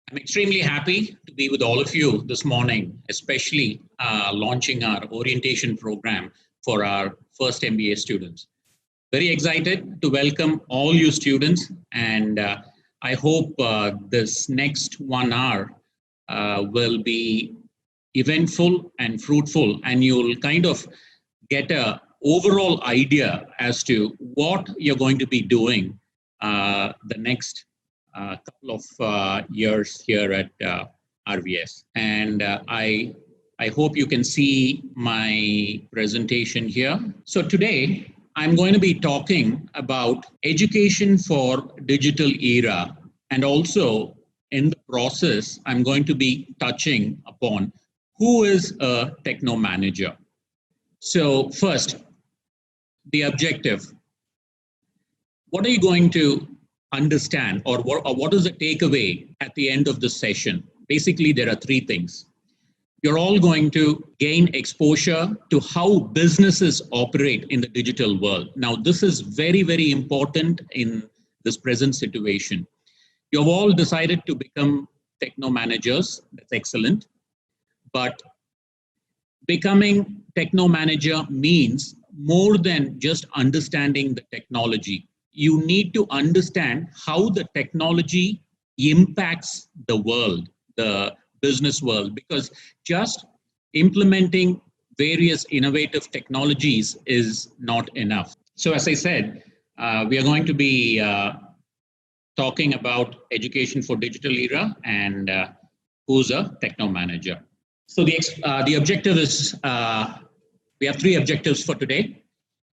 I'm extremely happy to be with all of you this morning, especially launching our orientation program for our first MBA students. Very excited to welcome all you students, and I hope this next 1 hour will be eventful and fruitful, and you'll kind of get a overall idea as to what you're going to be doing the next couple of years here at RVS. And I hope you can see my presentation here. So today, I'm going to be talking about education for digital era, and also in the process, I'm going to be touching upon who is a techno manager. So first, the objective. What are you going to understand, or what is the takeaway at the end of the session? Basically, there are three things. You're all going to gain exposure to how businesses operate in the digital world. Now, this is very, very important in this present situation. You've all decided to become techno managers. That's excellent. But becoming techno manager means more than just understanding the technology. You need to understand how the technology impacts the world, the business world, because just implementing various innovative technologies is not enough. So, as I said, we are going to be talking about education for digital era and who's a techno manager. So the objective is, we have three objectives for today.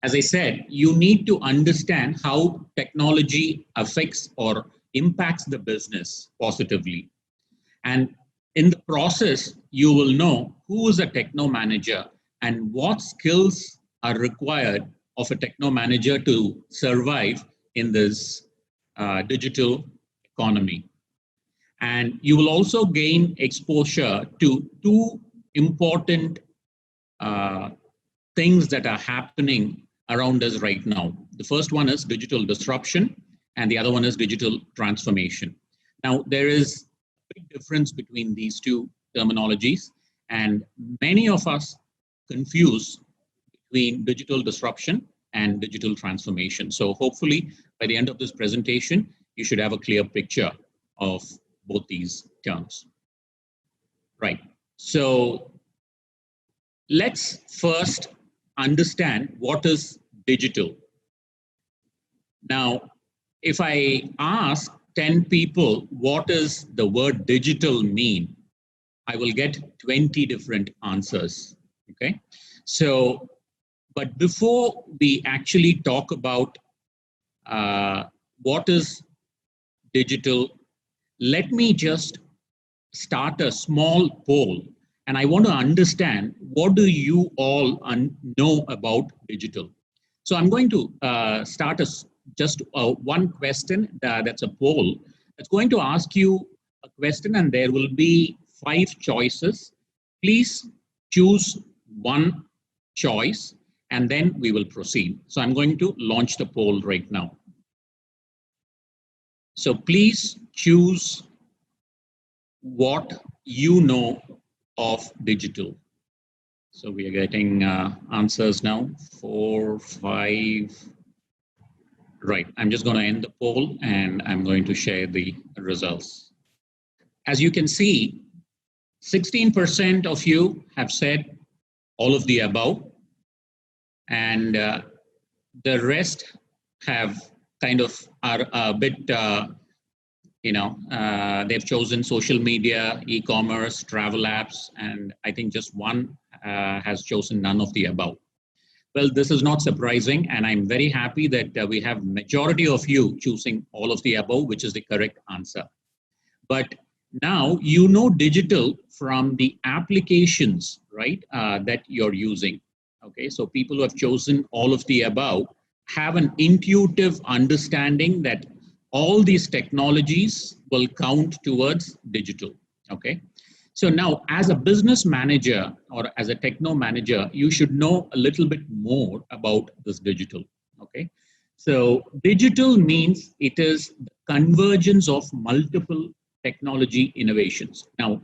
As I said, you need to understand how technology affects or impacts the business positively. And in the process, you will know who is a techno manager and what skills are required of a techno manager to survive in this digital economy. And you will also gain exposure to two important things that are happening around us right now. The first one is digital disruption, and the other one is digital transformation. Now, there is a big difference between these two terminologies, and many of us confuse between digital disruption and digital transformation. So hopefully, by the end of this presentation, you should have a clear picture of both these terms. Right. So let's first understand what is digital. Now, if I ask 10 people what does the word digital mean, I will get 20 different answers. Okay. So, but before we actually talk about what is digital, let me just start a small poll, and I want to understand what do you all know about digital. So I'm going to start just one question that's a poll. It's going to ask you a question, and there will be 5 choices. Please choose one choice, and then we will proceed. So I'm going to launch the poll right now. So please choose what you know of digital. So we are getting answers now, 4, 5. Right, I'm just going to end the poll and I'm going to share the results. As you can see, 16% of you have said all of the above, and the rest have kind of are a bit, they've chosen social media, e-commerce, travel apps, and I think just one has chosen none of the above. Well, this is not surprising, and I'm very happy that we have majority of you choosing all of the above, which is the correct answer. But now you know digital from the applications, right, that you're using. Okay, so people who have chosen all of the above have an intuitive understanding that all these technologies will count towards digital. Okay, so now as a business manager or as a techno manager, you should know a little bit more about this digital. Okay, so digital means it is the convergence of multiple technology innovations. Now,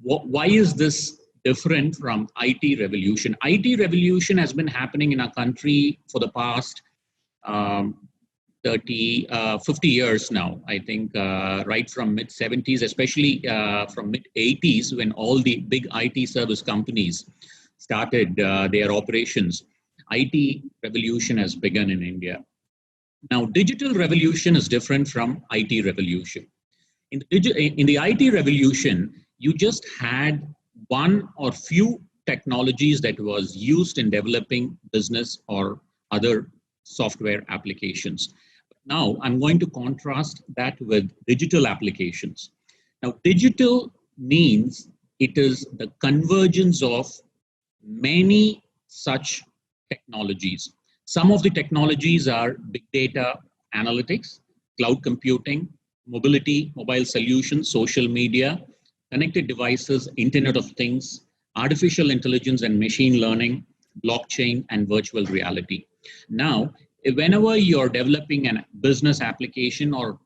why is this different from IT revolution? IT revolution has been happening in our country for the past um, 50 years now, I think, right from mid 70s, especially from mid 80s, when all the big IT service companies started their operations. IT revolution has begun in India. Now, digital revolution is different from IT revolution. In the IT revolution, you just had one or few technologies that was used in developing business or other software applications. Now, I'm going to contrast that with digital applications. Now, digital means it is the convergence of many such technologies. Some of the technologies are big data analytics, cloud computing, mobility, mobile solutions, social media, connected devices, Internet of Things, artificial intelligence and machine learning, blockchain, and virtual reality. Now, whenever you're developing a business application, or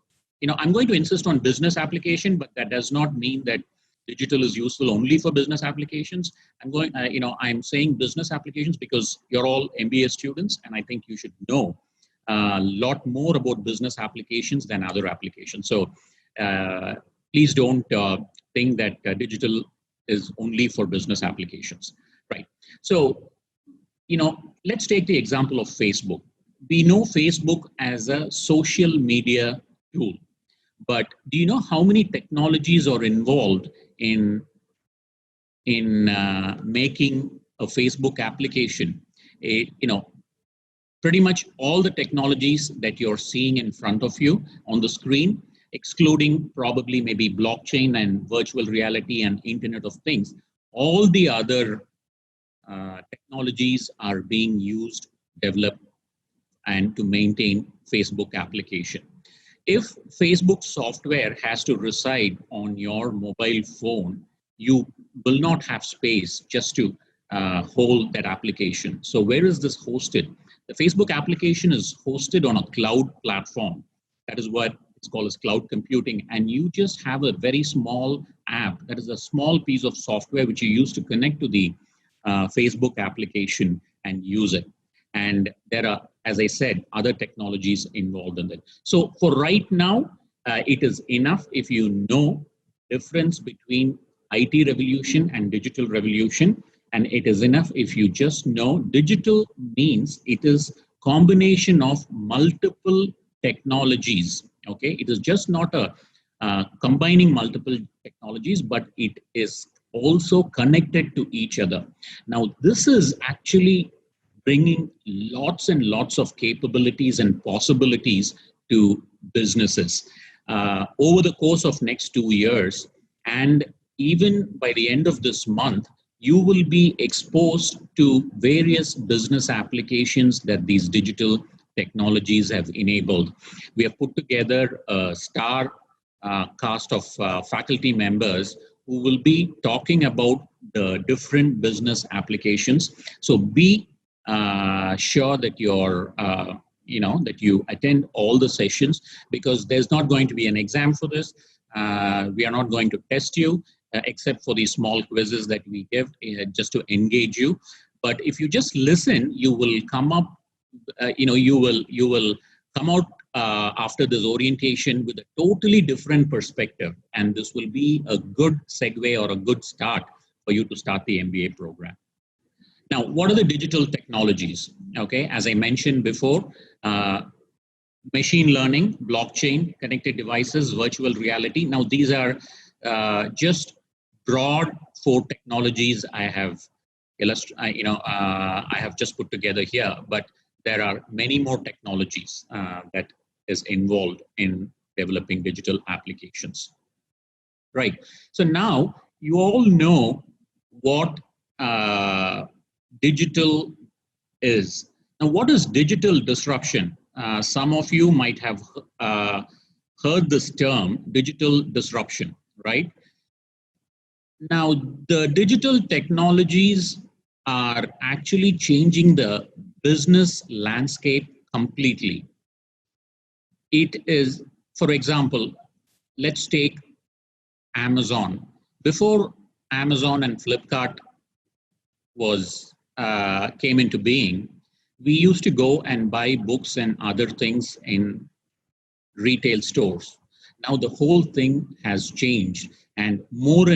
I'm going to insist on business application, but that does not mean that digital is useful only for business applications. I'm saying business applications because you're all MBA students, and I think you should know a lot more about business applications than other applications. So please don't think that digital is only for business applications, right? So, let's take the example of Facebook. We know Facebook as a social media tool, but do you know how many technologies are involved in making a Facebook application? Pretty much all the technologies that you're seeing in front of you on the screen, excluding probably maybe blockchain and virtual reality and Internet of Things, all the other technologies are being used, developed, and to maintain Facebook application. If Facebook software has to reside on your mobile phone, you will not have space just to hold that application. So where is this hosted? The Facebook application is hosted on a cloud platform. That is what it's called as cloud computing. And you just have a very small app. That is a small piece of software which you use to connect to the Facebook application and use it. And there are, as I said, other technologies involved in it. So for right now, it is enough if you know difference between IT revolution and digital revolution. And it is enough if you just know digital means it is combination of multiple technologies. Okay, it is just not a combining multiple technologies, but it is also connected to each other. Now, this is actually bringing lots and lots of capabilities and possibilities to businesses over the course of next 2 years. And even by the end of this month, you will be exposed to various business applications that these digital technologies have enabled. We have put together a star cast of faculty members who will be talking about the different business applications. So be sure that that you attend all the sessions, because there's not going to be an exam for this. We are not going to test you except for these small quizzes that we give just to engage you. But if you just listen, you will come up. You will come out after this orientation with a totally different perspective, and this will be a good segue or a good start for you to start the MBA program. Now, what are the digital technologies? Okay, as I mentioned before, machine learning, blockchain, connected devices, virtual reality. Now, these are just broad 4 technologies I have I have just put together here, but there are many more technologies that is involved in developing digital applications. Right. So now you all know what digital is. Now, what is digital disruption? Some of you might have heard this term, digital disruption, right? Now, the digital technologies are actually changing the business landscape completely. It is, for example, let's take Amazon. Before Amazon and Flipkart was came into being, we used to go and buy books and other things in retail stores. Now the whole thing has changed, and more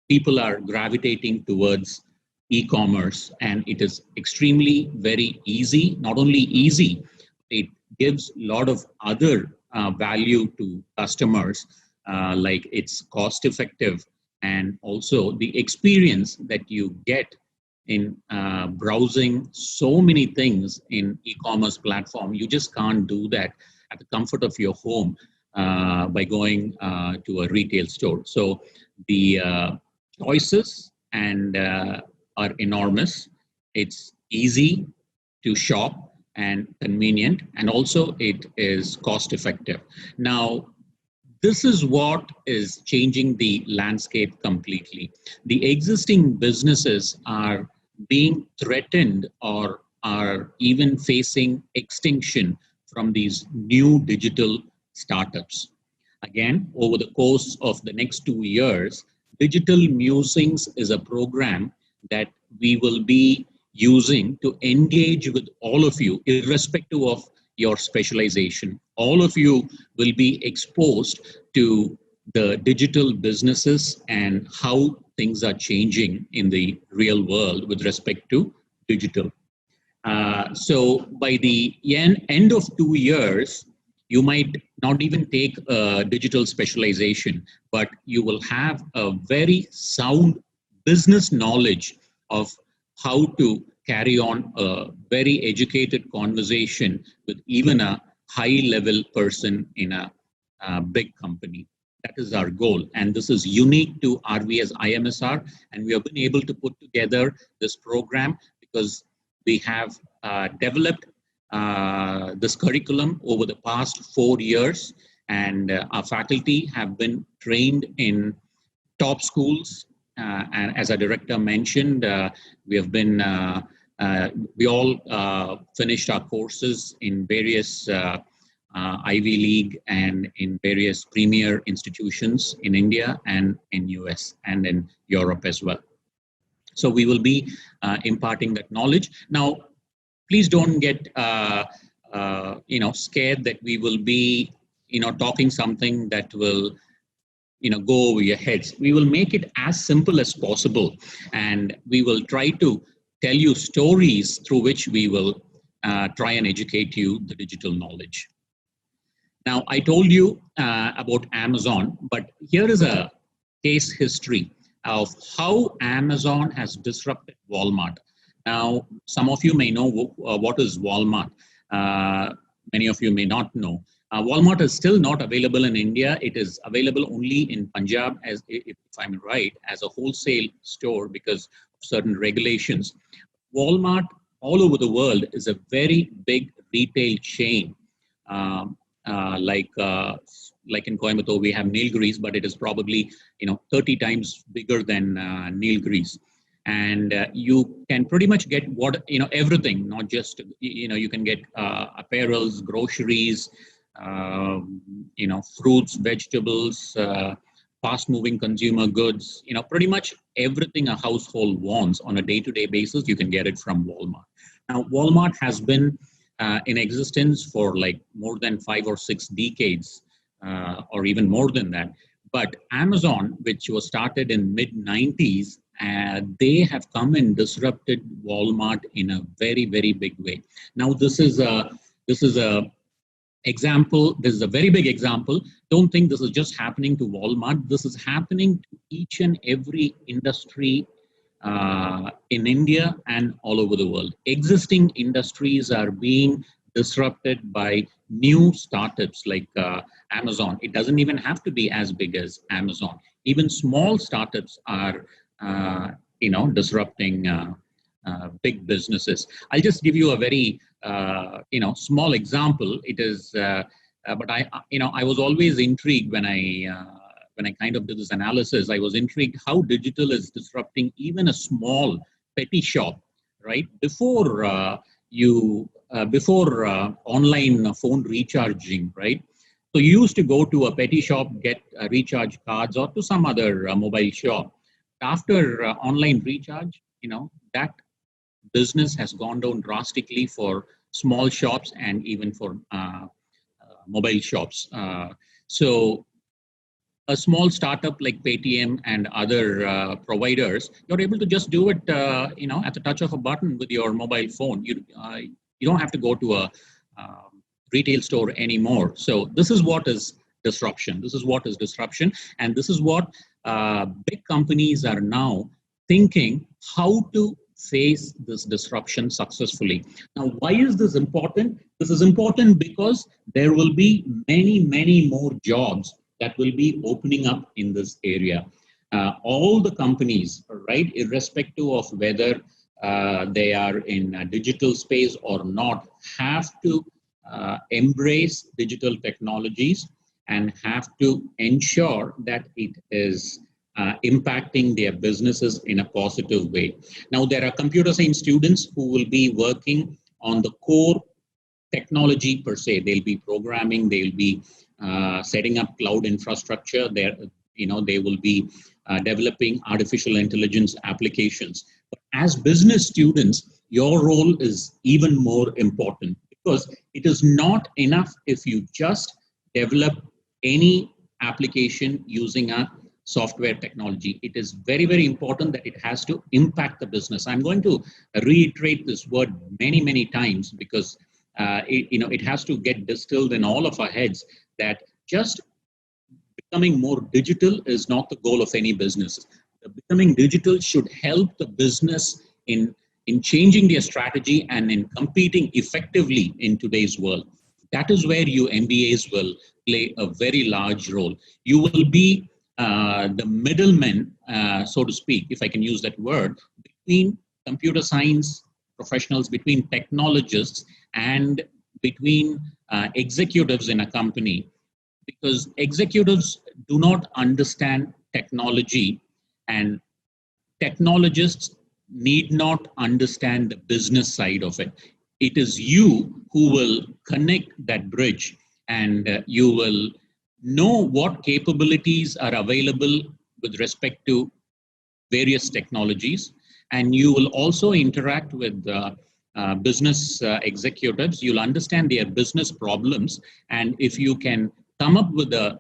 people are gravitating towards e-commerce, and it is extremely very easy. Not only easy, it gives a lot of other value to customers, like it's cost effective, and also the experience that you get in browsing so many things in e-commerce platform. You just can't do that at the comfort of your home by going to a retail store. So the choices and are enormous. It's easy to shop and convenient, and also it is cost effective. Now, this is what is changing the landscape completely. The existing businesses are being threatened or are even facing extinction from these new digital startups. Again, over the course of the next 2 years, Digital Musings is a program that we will be using to engage with all of you, irrespective of your specialization. All of you will be exposed to the digital businesses and how things are changing in the real world with respect to digital. So by the end of 2 years, you might not even take a digital specialization, but you will have a very sound business knowledge of how to carry on a very educated conversation with even a high level person in a big company. That is our goal. And this is unique to RVS IMSR. And we have been able to put together this program because we have developed this curriculum over the past 4 years, and our faculty have been trained in top schools. And as our director mentioned, we have been, we all finished our courses in various Ivy League and in various premier institutions in India and in US and in Europe as well. So we will be imparting that knowledge. Now, please don't get scared that we will be talking something that will go over your heads. We will make it as simple as possible, and we will try to tell you stories through which we will try and educate you the digital knowledge. Now, I told you about Amazon, but here is a case history of how Amazon has disrupted Walmart. Now, some of you may know what is Walmart. Many of you may not know. Walmart is still not available in India. It is available only in Punjab, as if I'm right, as a wholesale store because of certain regulations. Walmart all over the world is a very big retail chain. Like in Coimbatore, we have Nilgiris, but it is probably 30 times bigger than Nilgiris. And you can pretty much get everything, not just you can get apparels, groceries, fruits, vegetables, fast-moving consumer goods. Pretty much everything a household wants on a day-to-day basis, you can get it from Walmart. Now, Walmart has been in existence for like more than 5 or 6 decades, or even more than that. But Amazon, which was started in mid-90s, they have come and disrupted Walmart in a very, very big way. Now, this is a example. This is a very big example. Don't think this is just happening to Walmart. This is happening to each and every industry in India and all over the world. Existing industries are being disrupted by new startups like Amazon. It doesn't even have to be as big as Amazon. Even small startups are, disrupting big businesses. I'll just give you a very, small example. It is, but I was always intrigued when I kind of did this analysis. I was intrigued how digital is disrupting even a small petty shop, right? Before online phone recharging, right? So you used to go to a petty shop, get recharge cards, or to some other mobile shop. After online recharge, that business has gone down drastically for small shops and even for mobile shops. So a small startup like Paytm and other providers, you're able to just do it, at the touch of a button with your mobile phone. You don't have to go to a retail store anymore. So this is what is disruption. This is what is disruption, and this is what big companies are now thinking how to face this disruption successfully. Now, why is this important? This is important because there will be many more jobs that will be opening up in this area. All the companies, right, irrespective of whether they are in a digital space or not, have to embrace digital technologies and have to ensure that it is impacting their businesses in a positive way. Now, there are computer science students who will be working on the core technology per se. They'll be programming, they'll be setting up cloud infrastructure. They will be developing artificial intelligence applications. But as business students, your role is even more important, because it is not enough if you just develop any application using a software technology. It is very important that it has to impact the business. I'm going to reiterate this word many times, because it has to get distilled in all of our heads that just becoming more digital is not the goal of any business. Becoming digital should help the business in changing their strategy and in competing effectively in today's world. That is where you MBAs will play a very large role. You will be the middleman, so to speak, if I can use that word, between computer science professionals, between technologists, and between executives in a company, because executives do not understand technology, and technologists need not understand the business side of it. It is you who will connect that bridge, and you will know what capabilities are available with respect to various technologies, and you will also interact with business executives. You'll understand their business problems, and if you can come up with a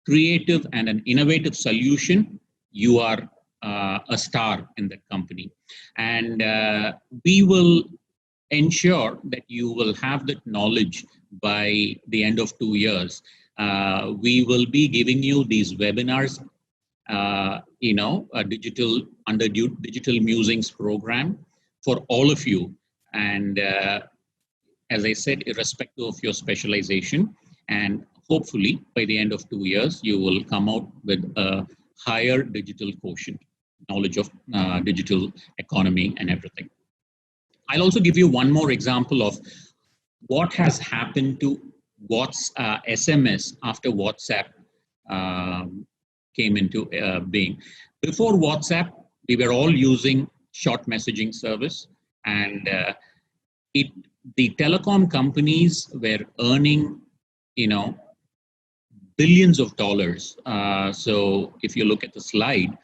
creative and an innovative solution, you are a star in that company. And we will ensure that you will have that knowledge by the end of 2 years. We will be giving you these webinars, a digital musings program for all of you. And as I said, irrespective of your specialization, and hopefully by the end of 2 years, you will come out with a higher digital quotient, knowledge of digital economy and everything. I'll also give you one more example of what has happened to SMS after WhatsApp came into being. Before WhatsApp, we were all using short messaging service, and the telecom companies were earning, billions of dollars. So if you look at the slide,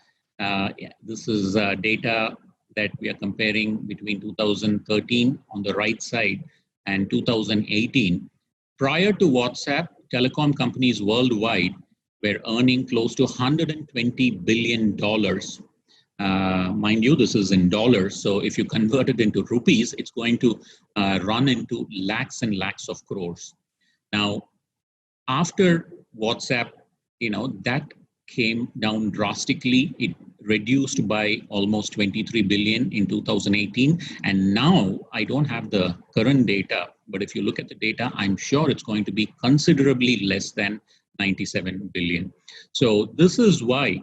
this is data that we are comparing between 2013 on the right side and 2018. Prior to WhatsApp, telecom companies worldwide were earning close to $120 billion. Mind you, this is in dollars. So if you convert it into rupees, it's going to run into lakhs and lakhs of crores. Now, after WhatsApp, that came down drastically. It reduced by almost 23 billion in 2018. And now I don't have the current data, but if you look at the data, I'm sure it's going to be considerably less than 97 billion. So this is why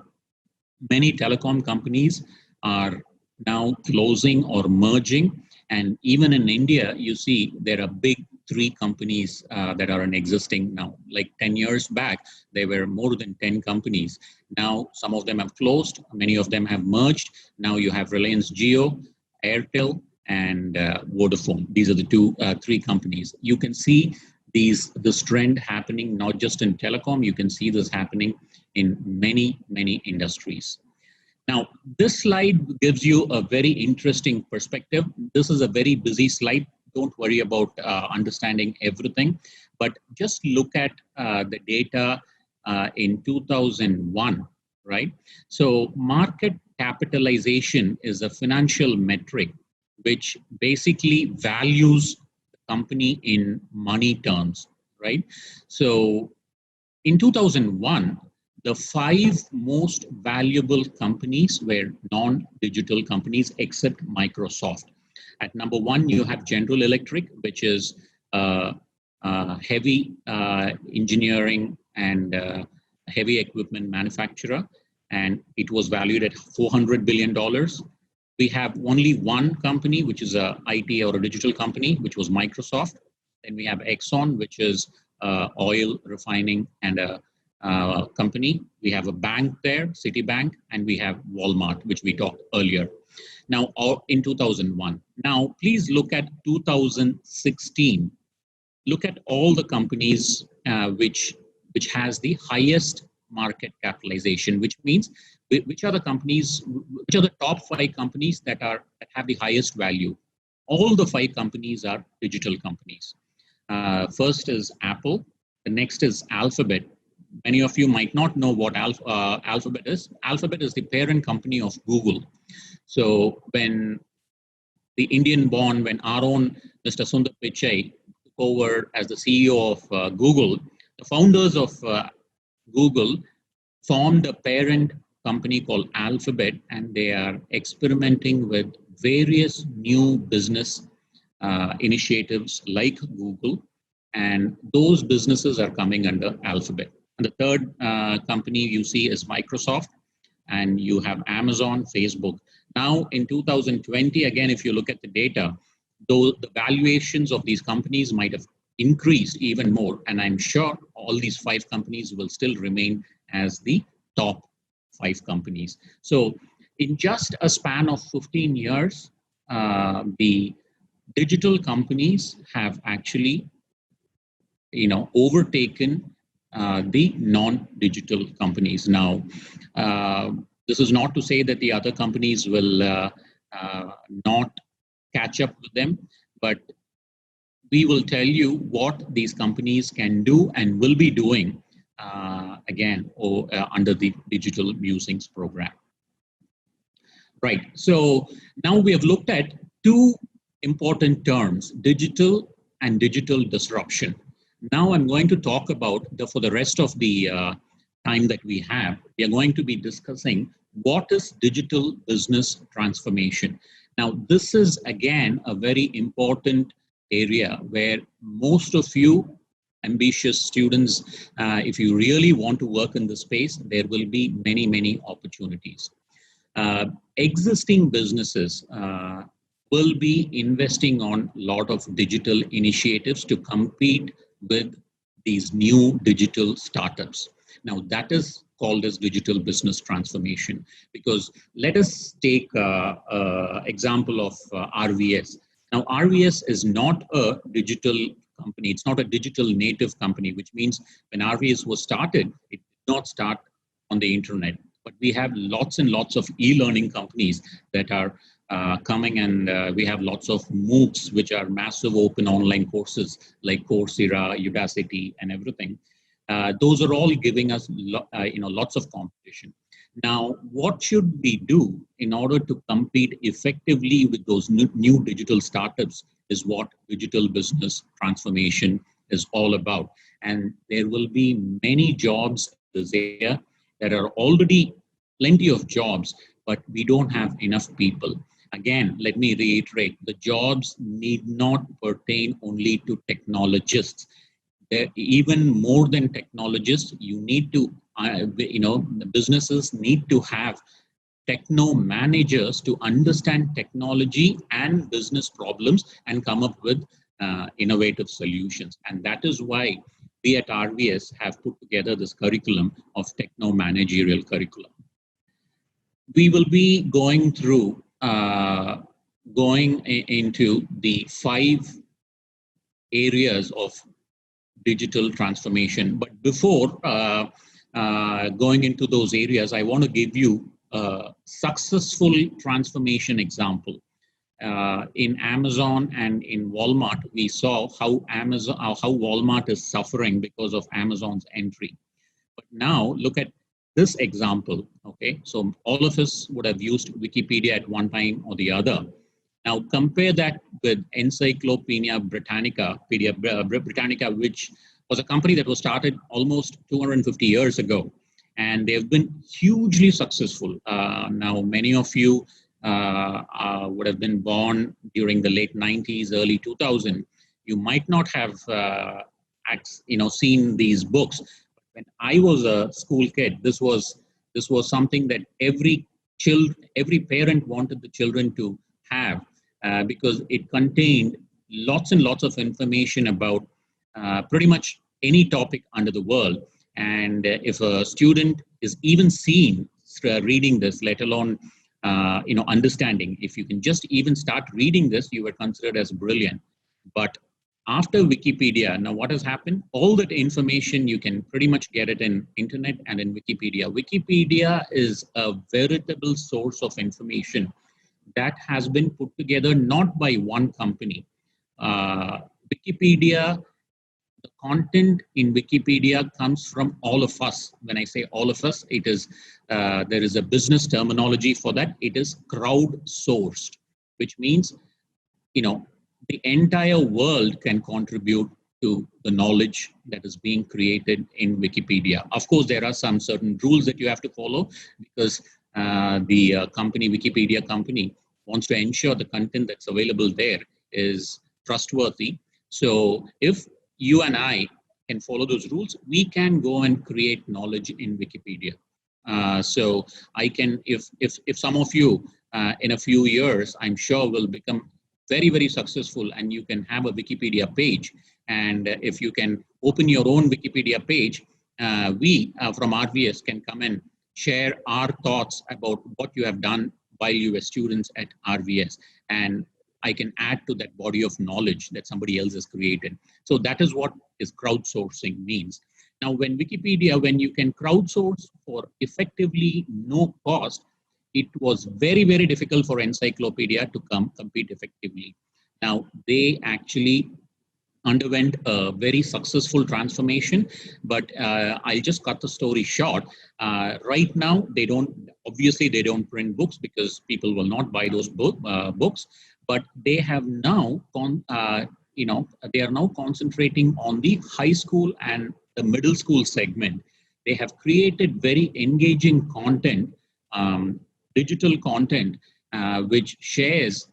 many telecom companies are now closing or merging. And even in India, you see there are big 3 companies that are existing now. Like 10 years back, there were more than 10 companies. Now, some of them have closed, many of them have merged. Now you have Reliance Jio, Airtel, and Vodafone. These are the 3 companies. You can see this trend happening not just in telecom. You can see this happening in many industries. Now, this slide gives you a very interesting perspective. This is a very busy slide. Don't worry about understanding everything, but just look at the data in 2001, right? So market capitalization is a financial metric which basically values the company in money terms, right? So in 2001, the five most valuable companies were non-digital companies except Microsoft. At number one, you have General Electric, which is heavy engineering and heavy equipment manufacturer, and it was valued at $400 billion. We have only one company, which is a IT or a digital company, which was Microsoft. Then we have Exxon, which is oil refining and a company. We have a bank there, Citibank, and we have Walmart, which we talked earlier. Now, in 2001. Now, please look at 2016. Look at all the companies which has the highest market capitalization, which means which are the companies, which are the top five companies that have the highest value. All the five companies are digital companies. First is Apple. The next is Alphabet. Many of you might not know what Alphabet is. Alphabet is the parent company of Google. So when the Indian born, when our own Mr. Sundar Pichai took over as the CEO of Google, the founders of Google formed a parent company called Alphabet, and they are experimenting with various new business initiatives like Google, and those businesses are coming under Alphabet. And the third company you see is Microsoft, and you have Amazon, Facebook. Now in 2020, again, if you look at the data, though the valuations of these companies might have increased even more, and I'm sure all these five companies will still remain as the top five companies. So in just a span of 15 years, the digital companies have actually, overtaken the non-digital companies. Now, this is not to say that the other companies will not catch up with them, but we will tell you what these companies can do and will be doing under the Digital Musings program. Right, so now we have looked at two important terms, digital and digital disruption. Now I'm going to talk about, for the rest of the time that we have, we are going to be discussing what is digital business transformation. Now, this is again a very important area where most of you ambitious students, if you really want to work in this space, there will be many opportunities. Existing businesses will be investing on a lot of digital initiatives to compete with these new digital startups. Now, that is called as digital business transformation, because let us take example of RVS. Now, RVS is not a digital company. It's not a digital native company, which means when RVS was started, it did not start on the internet. But we have lots and lots of e-learning companies that are coming, and we have lots of MOOCs, which are massive open online courses like Coursera, Udacity, and everything. Those are all giving us lots of competition. Now, what should we do in order to compete effectively with those new digital startups is what digital business transformation is all about. And there will be many jobs in this area. There are already plenty of jobs, but we don't have enough people. Again, let me reiterate, the jobs need not pertain only to technologists. Even more than technologists, you need to, the businesses need to have techno managers to understand technology and business problems and come up with innovative solutions. And that is why we at RVS have put together this curriculum of techno managerial curriculum. We will be going through, going into the 5 areas of digital transformation. But before going into those areas, I want to give you a successful transformation example. In Amazon and in Walmart, we saw how how Walmart is suffering because of Amazon's entry. But now look at this example. Okay, so all of us would have used Wikipedia at one time or the other. Now compare that with Encyclopedia Britannica, Britannica, which was a company that was started almost 250 years ago, and they've been hugely successful. Now many of you would have been born during the late 90s, early 2000. You might not have seen these books. When I was a school kid, this was something that every parent wanted the children to have, because it contained lots and lots of information about pretty much any topic under the world. And if a student is even seen reading this, let alone understanding, if you can just even start reading this, you were considered as brilliant. But after Wikipedia, now what has happened? All that information, you can pretty much get it in internet and in Wikipedia. Wikipedia is a veritable source of information that has been put together not by one company. Wikipedia, the content in Wikipedia comes from all of us. When I say all of us, it is there is a business terminology for that. It is crowdsourced, which means the entire world can contribute to the knowledge that is being created in Wikipedia. Of course, there are some certain rules that you have to follow, because the Wikipedia company, wants to ensure the content that's available there is trustworthy. So if you and I can follow those rules, we can go and create knowledge in Wikipedia. So I can, if some of you in a few years, I'm sure will become very, very successful, and you can have a Wikipedia page. And if you can open your own Wikipedia page, we from RVS can come and share our thoughts about what you have done while you were students at RVS. And I can add to that body of knowledge that somebody else has created. So that is what is crowdsourcing means. Now, when you can crowdsource for effectively no cost, it was very, very difficult for Encyclopedia to compete effectively. Now, they actually underwent a very successful transformation, but I'll just cut the story short. Right now, they don't print books because people will not buy those books, but they have now they are now concentrating on the high school and the middle school segment. They have created very engaging content, digital content, which shares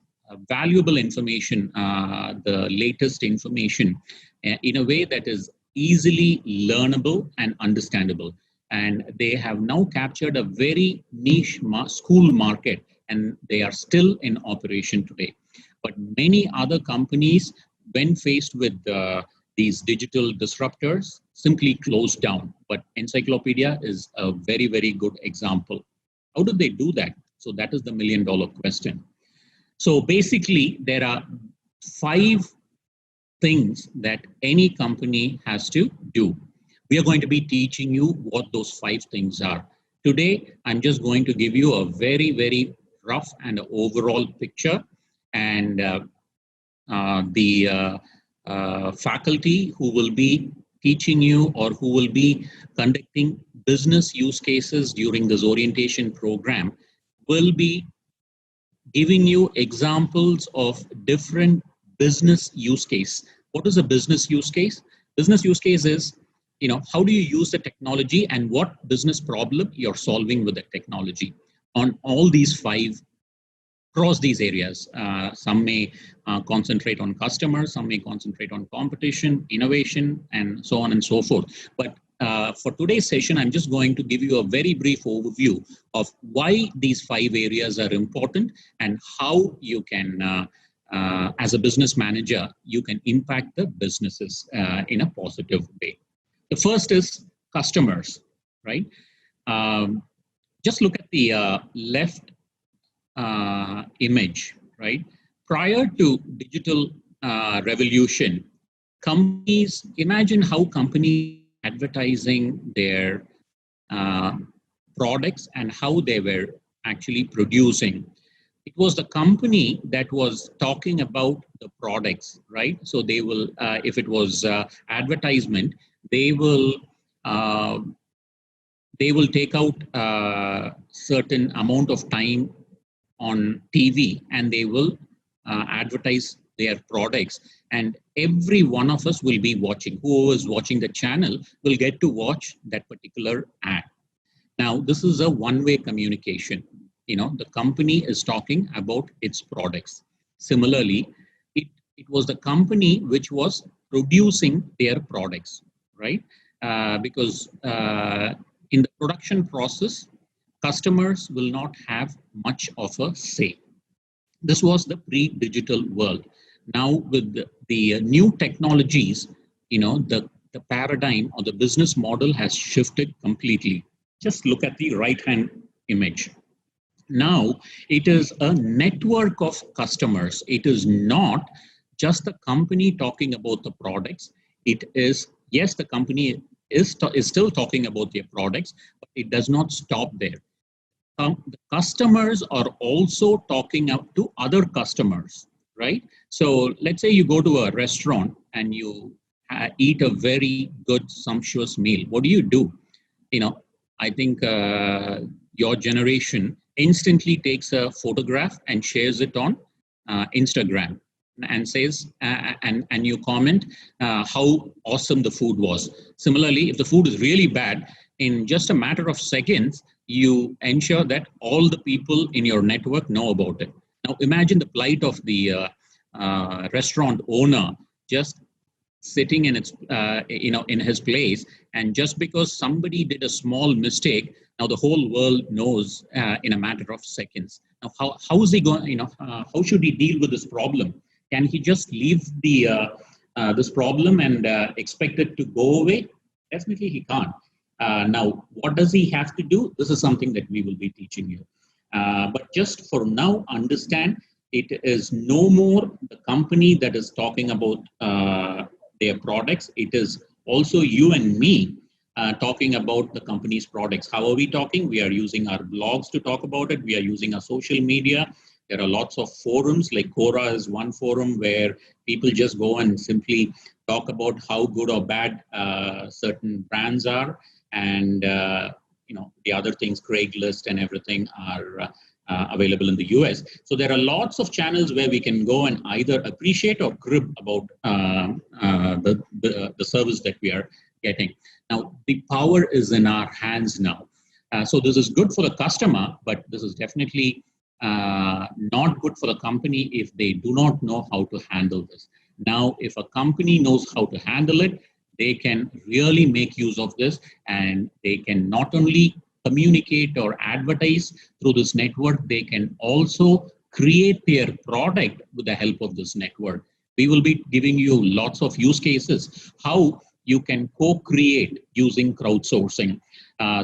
valuable information, the latest information, in a way that is easily learnable and understandable. And they have now captured a very niche school market, and they are still in operation today. But many other companies, when faced with these digital disruptors, simply closed down. But Encyclopedia is a very, very good example. How did they do that? So that is the million-dollar question. So basically, there are 5 things that any company has to do. We are going to be teaching you what those 5 things are. Today, I'm just going to give you a very, very rough and overall picture. And the faculty who will be teaching you, or who will be conducting business use cases during this orientation program, will be giving you examples of different business use case. What is a business use case? Business use case is, how do you use the technology and what business problem you're solving with the technology on all these 5, across these areas. Some may concentrate on customers, some may concentrate on competition, innovation, and so on and so forth. But for today's session, I'm just going to give you a very brief overview of why these 5 areas are important and how you can, as a business manager, you can impact the businesses in a positive way. The first is customers, right? Just look at the left image, right? Prior to digital revolution, companies, imagine how companies advertising their uh, products and how they were actually producing. It was the company that was talking about the products, right? So they will, if it was advertisement, they will uh, they will take out certain amount of time on TV and they will advertise their products. And every one of us will be watching. Whoever is watching the channel will get to watch that particular ad. Now, this is a one-way communication. The company is talking about its products. Similarly, it was the company which was producing their products, right? Because in the production process, customers will not have much of a say. This was the pre-digital world. Now, with the new technologies, the paradigm or the business model has shifted completely. Just look at the right-hand image. Now, it is a network of customers. It is not just the company talking about the products. It is, yes, the company is still talking about their products, but it does not stop there. The customers are also talking up to other customers, right? So let's say you go to a restaurant and you eat a very good, sumptuous meal. What do? You know, I think your generation instantly takes a photograph and shares it on Instagram and says, and you comment how awesome the food was. Similarly, if the food is really bad, in just a matter of seconds, you ensure that all the people in your network know about it. Now, imagine the plight of the restaurant owner just sitting in its in his place, and just because somebody did a small mistake, now the whole world knows in a matter of seconds. Now how is he going, how should he deal with this problem? Can he just leave the this problem and expect it to go away? Definitely he can't. Now what does he have to do? This is something that we will be teaching you, but just for now, understand it is no more the company that is talking about their products. It is also you and me talking about the company's products. How are we talking? We are using our blogs to talk about it. We are using our social media. There are lots of forums, like Quora is one forum where people just go and simply talk about how good or bad certain brands are. And, the other things, Craigslist and everything are available in the US. So there are lots of channels where we can go and either appreciate or crib about the service that we are getting. Now, the power is in our hands now. So this is good for the customer, but this is definitely not good for the company if they do not know how to handle this. Now, if a company knows how to handle it, they can really make use of this, and they can not only communicate or advertise through this network, they can also create their product with the help of this network. We will be giving you lots of use cases, how you can co-create using crowdsourcing.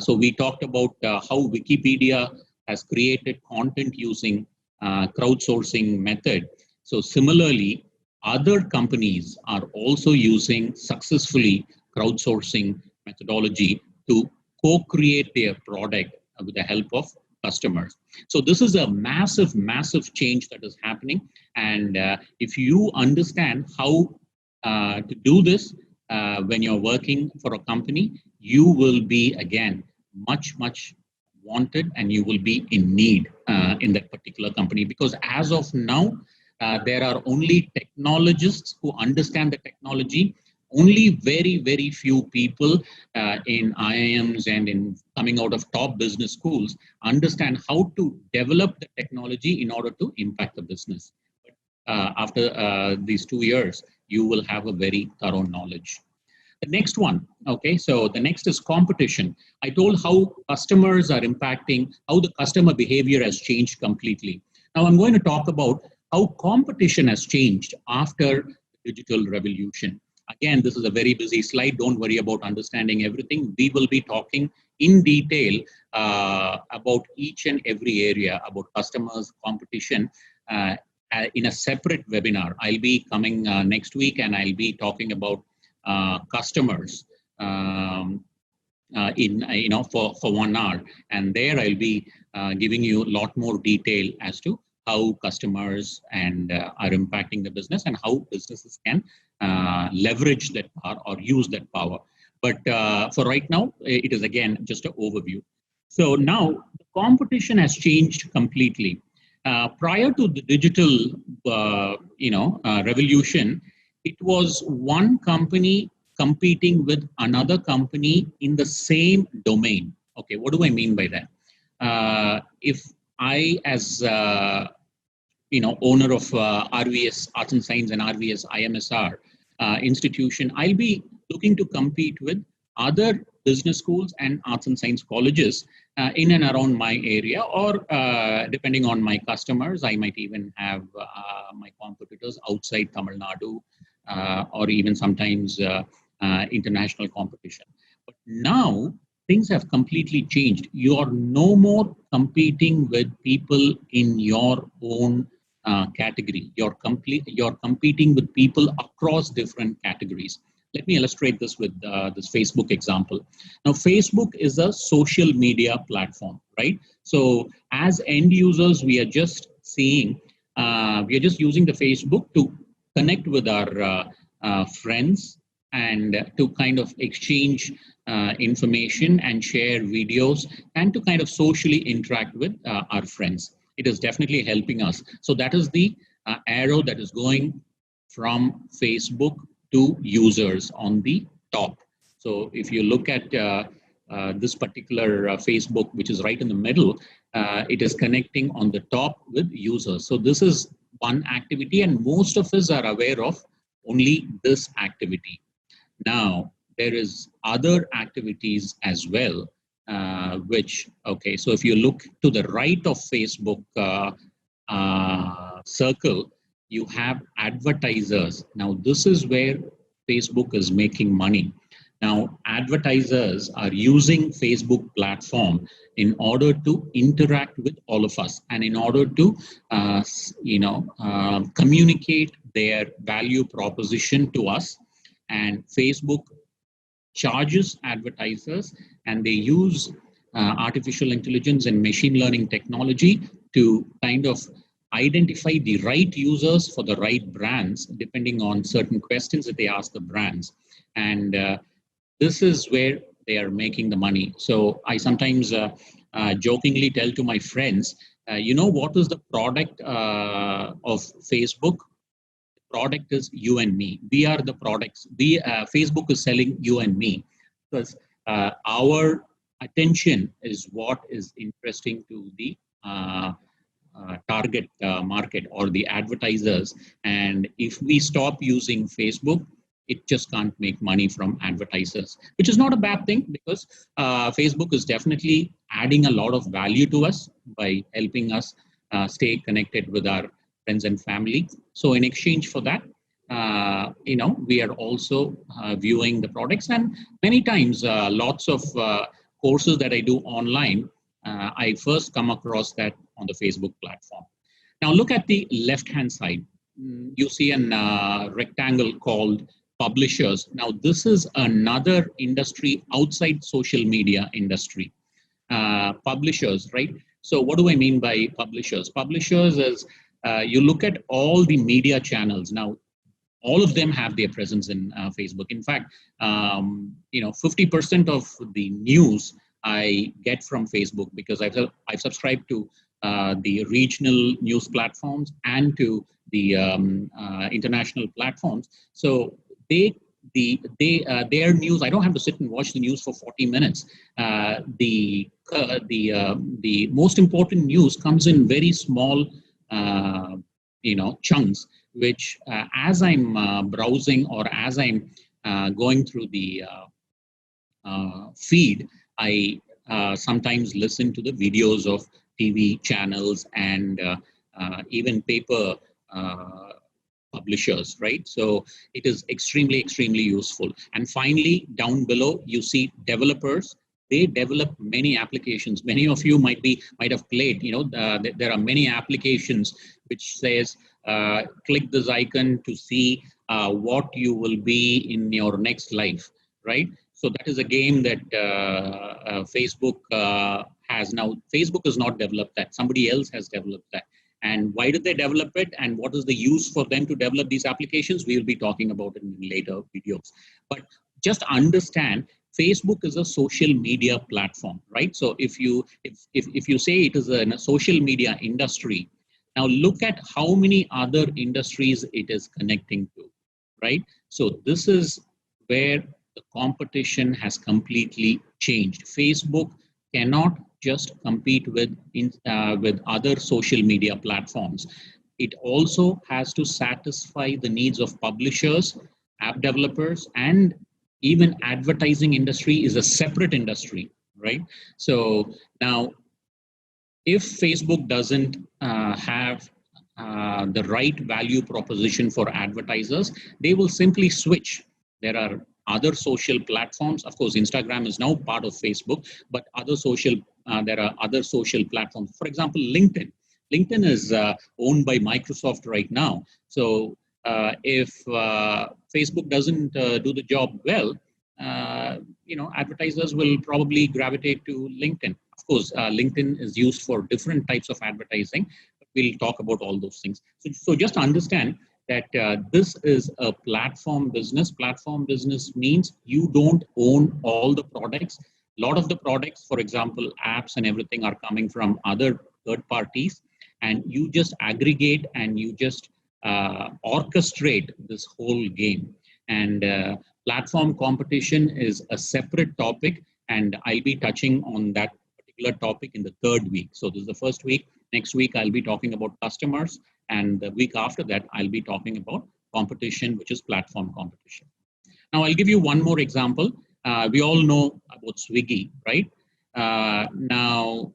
So we talked about how Wikipedia has created content using crowdsourcing method. So similarly, other companies are also using successfully crowdsourcing methodology to co-create their product with the help of customers. So this is a massive, massive change that is happening. And if you understand how to do this when you're working for a company, you will be, again, much, much wanted, and you will be in need in that particular company. Because as of now, there are only technologists who understand the technology. Only very, very few people in IIMs and in coming out of top business schools understand how to develop the technology in order to impact the business. After these 2 years, you will have a very thorough knowledge. The next one, okay, so the next is competition. I told how customers are impacting, how the customer behavior has changed completely. Now I'm going to talk about how competition has changed after the digital revolution. Again, this is a very busy slide. Don't worry about understanding everything. We will be talking in detail about each and every area about customers, competition, in a separate webinar. I'll be coming next week, and I'll be talking about customers for 1 hour, and there I'll be giving you a lot more detail as to how customers and are impacting the business, and how businesses can leverage that power or use that power. But for right now, it is again just an overview. So now the competition has changed completely. Prior to the digital, revolution, it was one company competing with another company in the same domain. Okay, what do I mean by that? If I, as owner of RVS Arts and Science and RVS IMSR institution, I'll be looking to compete with other business schools and arts and science colleges in and around my area, or depending on my customers, I might even have my competitors outside Tamil Nadu, or even sometimes international competition. But now things have completely changed. You are no more competing with people in your own category. You're competing with people across different categories. Let me illustrate this with this Facebook example. Now, Facebook is a social media platform, right? So as end users, we are just seeing, we are just using the Facebook to connect with our friends, and to kind of exchange information and share videos, and to kind of socially interact with our friends. It is definitely helping us. So that is the arrow that is going from Facebook to users on the top. So if you look at this particular Facebook, which is right in the middle, it is connecting on the top with users. So this is one activity, and most of us are aware of only this activity. Now, there is other activities as well, okay, so if you look to the right of Facebook circle, you have advertisers. Now, this is where Facebook is making money. Now, advertisers are using Facebook platform in order to interact with all of us, and in order to, communicate their value proposition to us. And Facebook charges advertisers, and they use artificial intelligence and machine learning technology to kind of identify the right users for the right brands, depending on certain questions that they ask the brands. And this is where they are making the money. So I sometimes jokingly tell to my friends, what is the product of Facebook? Product is you and me. We are the products. Facebook is selling you and me, because our attention is what is interesting to the target market or the advertisers. And if we stop using Facebook, it just can't make money from advertisers, which is not a bad thing, because Facebook is definitely adding a lot of value to us by helping us stay connected with our friends and family. So in exchange for that, we are also viewing the products. And many times, lots of courses that I do online, I first come across that on the Facebook platform. Now look at the left-hand side. You see a rectangle called publishers. Now this is another industry outside social media industry. Publishers, right? So what do I mean by publishers? Publishers is, you look at all the media channels. Now, all of them have their presence in Facebook. In fact, 50% of the news I get from Facebook, because I've subscribed to the regional news platforms and to the international platforms. So their news, I don't have to sit and watch the news for 40 minutes. The most important news comes in very small chunks, which as I'm browsing, or as I'm going through the feed, I sometimes listen to the videos of TV channels and even paper publishers, right? So it is extremely, extremely useful. And finally, down below, you see developers they develop many applications. Many of you might have played. There are many applications which says click this icon to see what you will be in your next life, right? So that is a game that Facebook has now. Facebook has not developed that. Somebody else has developed that. And why did they develop it? And what is the use for them to develop these applications? We will be talking about it in later videos. But just understand, Facebook is a social media platform, right? So if you say it is a social media industry, now look at how many other industries it is connecting to, right? So this is where the competition has completely changed. Facebook cannot just compete with other social media platforms. It also has to satisfy the needs of publishers, app developers, and even advertising industry is a separate industry, right? So now, if Facebook doesn't have the right value proposition for advertisers, they will simply switch. There are other social platforms. Of course, Instagram is now part of Facebook, but there are other social platforms. For example, LinkedIn. LinkedIn is owned by Microsoft right now. So if Facebook doesn't do the job well, advertisers will probably gravitate to LinkedIn. Of course, LinkedIn is used for different types of advertising. But we'll talk about all those things. So just understand that this is a platform business. Platform business means you don't own all the products. A lot of the products, for example, apps and everything are coming from other third parties, and you just aggregate and you just orchestrate this whole game. And platform competition is a separate topic, and I'll be touching on that particular topic in the third week. So this is the first week. Next week, I'll be talking about customers. And the week after that, I'll be talking about competition, which is platform competition. Now, I'll give you one more example. We all know about Swiggy, right? Now,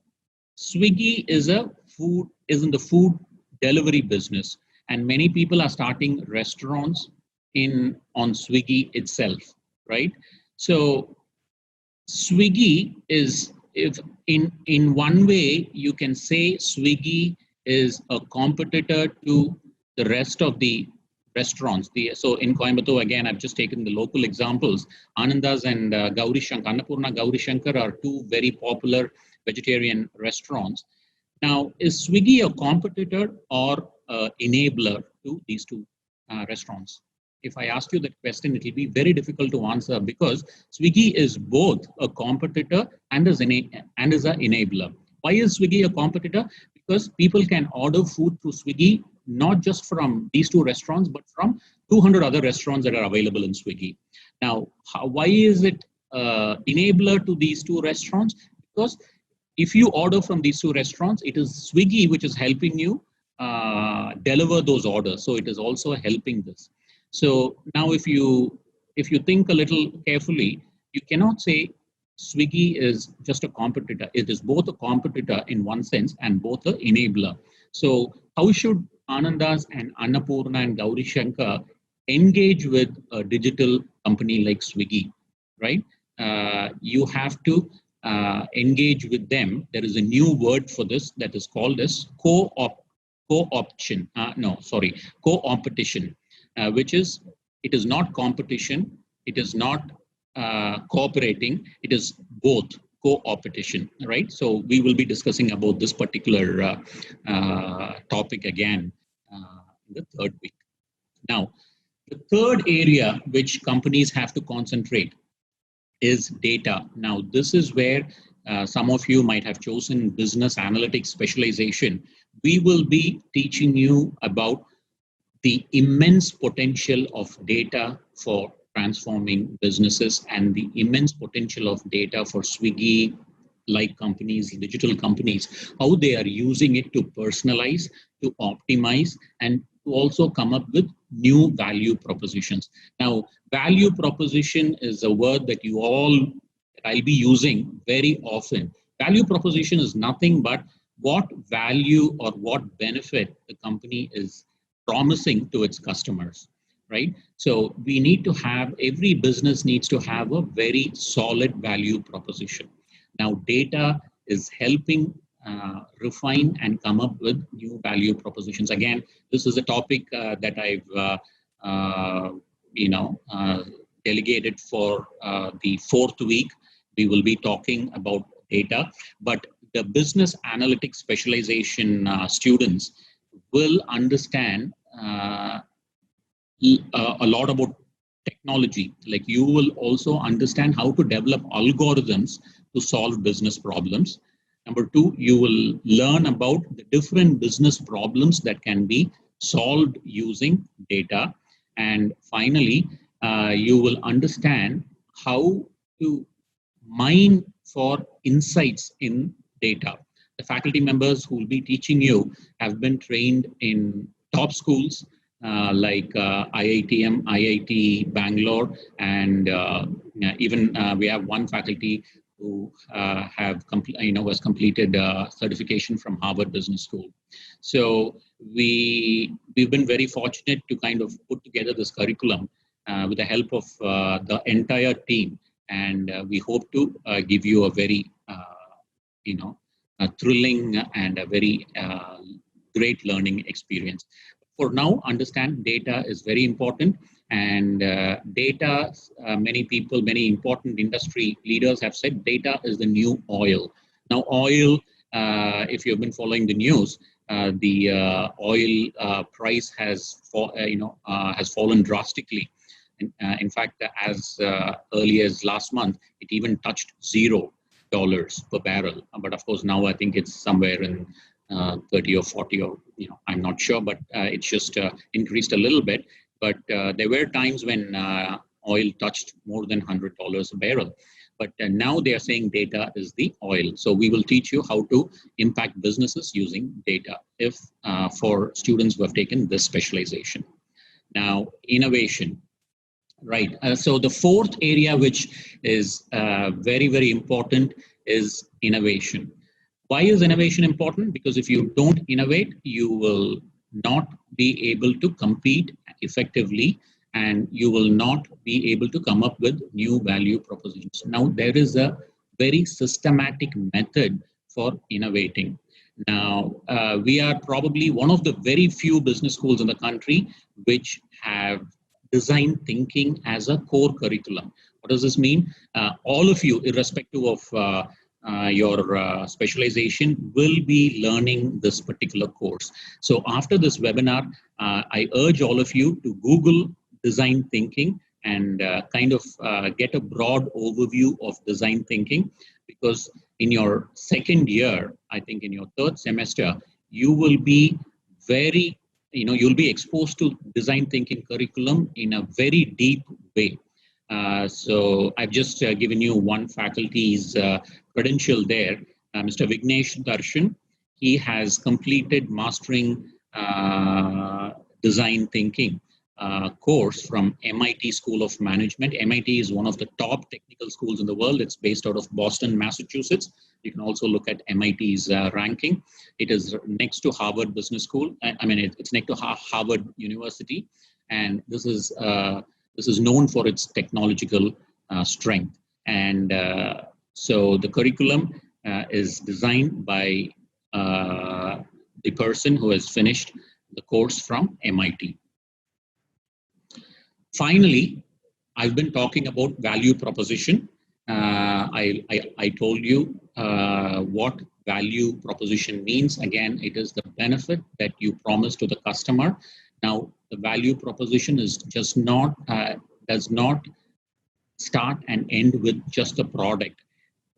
Swiggy is in the food delivery business, and many people are starting restaurants on Swiggy itself, right? So Swiggy is, if in one way you can say Swiggy is a competitor to the rest of the restaurants. So in Coimbatore, again, I've just taken the local examples. Ananda's and Gauri Shankar, Annapurna Gauri Shankar are two very popular vegetarian restaurants. Now, is Swiggy a competitor or enabler to these two restaurants? If I ask you that question, it will be very difficult to answer, because Swiggy is both a competitor and is an enabler. Why is Swiggy a competitor? Because people can order food through Swiggy, not just from these two restaurants, but from 200 other restaurants that are available in Swiggy. Now, why is it enabler to these two restaurants? Because if you order from these two restaurants, it is Swiggy which is helping you deliver those orders. So it is also helping this. So now if you think a little carefully, you cannot say Swiggy is just a competitor. It is both a competitor in one sense and both an enabler. So how should Anandas and Annapurna and Gauri Shankar engage with a digital company like Swiggy, right? You have to engage with them. There is a new word for this that is called as co-opetition, which is, it is not competition, it is not cooperating, it is both co-opetition, right? So we will be discussing about this particular topic again in the third week. Now, the third area which companies have to concentrate is data. Now, this is where some of you might have chosen business analytics specialization. We will be teaching you about the immense potential of data for transforming businesses and the immense potential of data for Swiggy like companies, digital companies, how they are using it to personalize, to optimize, and to also come up with new value propositions. Now, value proposition is a word that I'll be using very often. Value proposition is nothing but what value or what benefit the company is promising to its customers, right? So we need to have, every business needs to have a very solid value proposition. Now, data is helping refine and come up with new value propositions. Again, this is a topic that I've uh, you know, delegated for the fourth week. We will be talking about data, but the business analytics specialization students will understand a lot about technology. Like, you will also understand how to develop algorithms to solve business problems. Number two, you will learn about the different business problems that can be solved using data. And finally, you will understand how to mine for insights in data. The faculty members who will be teaching you have been trained in top schools like IITM, IIT Bangalore, and even we have one faculty who was completed certification from Harvard Business School. So we've been very fortunate to kind of put together this curriculum with the help of the entire team, and we hope to give you a very thrilling and a very great learning experience. For now, understand data is very important, and data, many people, many important industry leaders have said data is the new oil. Now, oil, if you've been following the news, the oil price has fallen drastically. In fact, as early as last month, it even touched $0 per barrel. But of course, now I think it's somewhere in 30 or 40, or I'm not sure, but it's just increased a little bit. But there were times when oil touched more than $100 a barrel. But now they are saying data is the oil. So we will teach you how to impact businesses using data, if for students who have taken this specialization. Now, innovation. Right. So the fourth area, which is very, very important, is innovation. Why is innovation important? Because if you don't innovate, you will not be able to compete effectively, and you will not be able to come up with new value propositions. Now, there is a very systematic method for innovating. Now, we are probably one of the very few business schools in the country which have design thinking as a core curriculum. What does this mean? All of you, irrespective of your specialization, will be learning this particular course. So after this webinar, I urge all of you to Google design thinking and kind of get a broad overview of design thinking, because in your second year, I think in your third semester, you will be you'll be exposed to design thinking curriculum in a very deep way. So I've just given you one faculty's credential there, Mr. Vignesh Darshan. He has completed Mastering Design Thinking course from MIT School of Management. MIT is one of the top technical schools in the world. It's based out of Boston, Massachusetts. You can also look at MIT's ranking. It is next to Harvard Business School. It's next to Harvard University, and this is known for its technological strength. And so the curriculum is designed by the person who has finished the course from MIT. Finally, I've been talking about value proposition. I told you what value proposition means. Again, it is the benefit that you promise to the customer. Now, the value proposition is just not does not start and end with just the product.